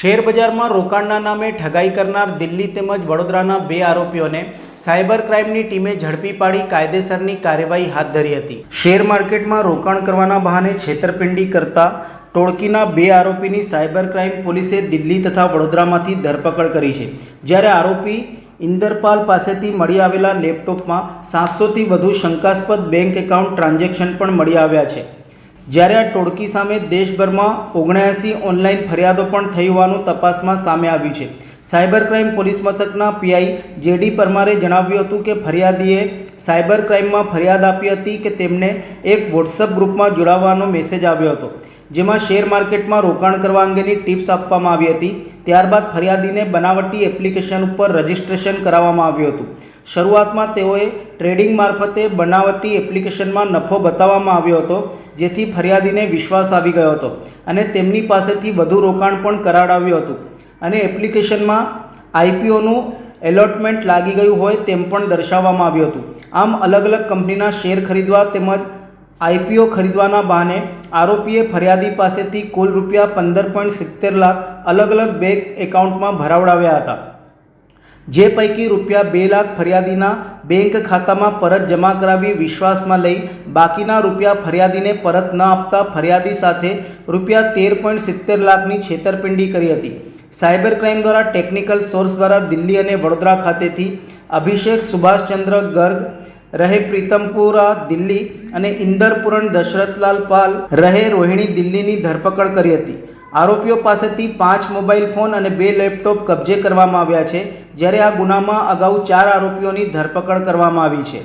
Share બજારમાં રોકાણના નામે ઠગાઈ કરનાર દિલ્હી તેમજ વડોદરાના 2 આરોપીઓને સાયબર ક્રાઇમની ટીમે ઝડપી પાડી કાયદેસરની કાર્યવાહી હાથ ધરી હતી। શેર માર્કેટમાં રોકાણ કરવાના બહાને છેતરપિંડી કરતા ટોળકીના 2 આરોપીની સાયબર ક્રાઇમ પોલીસે દિલ્હી તથા વડોદરામાંથી ધરપકડ કરી છે। જ્યારે આરોપી ઇન્દરપાલ પાસેથી મળી આવેલા લેપટોપમાં 700થી વધુ શંકાસ્પદ બેંક એકાઉન્ટ ટ્રાન્ઝેક્શન પણ મળી આવ્યા છે। જ્યારે આ ટોળકી સામે દેશભરમાં 79 ઓનલાઈન ફરિયાદો પણ થઈ હોવાનું તપાસમાં સામે આવ્યું છે। સાયબર ક્રાઇમ પોલીસ મથકના પીઆઈ જેડી પરમારે જણાવ્યું હતું કે ફરિયાદીએ સાયબર ક્રાઇમમાં ફરિયાદ આપી હતી કે તેમને એક વોટ્સઅપ ગ્રુપમાં જોડાવાનો મેસેજ આવ્યો હતો, જેમાં શેર માર્કેટમાં રોકાણ કરવા અંગેની ટિપ્સ આપવામાં આવી હતી। ત્યારબાદ ફરિયાદીને બનાવટી એપ્લિકેશન ઉપર રજિસ્ટ્રેશન કરાવવામાં આવ્યું હતું। શરૂઆતમાં તેઓએ ટ્રેડિંગ મારફતે બનાવટી એપ્લિકેશનમાં નફો બતાવવામાં આવ્યો હતો, જેથી ફરિયાદીને વિશ્વાસ આવી ગયો હતો અને તેમની પાસેથી વધુ રોકાણ પણ કરાવડાવ્યું હતું અને એપ્લિકેશનમાં આઈપીઓનું એલોટમેન્ટ લાગી ગયું હોય તેમ પણ દર્શાવવામાં આવ્યું હતું। આમ અલગ અલગ કંપનીના શેર ખરીદવા તેમજ આઈપીઓ ખરીદવાના બહાને આરોપીએ ફરિયાદી પાસેથી કુલ રૂપિયા 15.70 લાખ અલગ અલગ બેંક એકાઉન્ટમાં ભરાવડાવ્યા હતા, જે પૈકી રૂપિયા 2 લાખ ફરિયાદીના બેંક ખાતામાં પરત જમા કરાવી વિશ્વાસમાં લઈ બાકીના રૂપિયા ફરિયાદીને પરત ન આપતા ફરિયાદી સાથે રૂપિયા 13.70 લાખની છેતરપિંડી કરી હતી। સાયબર ક્રાઇમ દ્વારા ટેકનિકલ સોર્સ દ્વારા દિલ્હી અને વડોદરા ખાતેથી અભિષેક સુભાષચંદ્ર ગર્ગ રહે પ્રીતમપુરા દિલ્હી અને ઇન્દરપુરન દશરથલાલ પાલ રહે રોહિણી દિલ્હીની ધરપકડ કરી હતી। આરોપીઓ પાસેથી 5 મોબાઈલ ફોન અને 2 લેપટોપ કબજે કરવામાં આવ્યા છે, જ્યારે આ ગુનામાં અગાઉ 4 આરોપીઓની ધરપકડ કરવામાં આવી છે।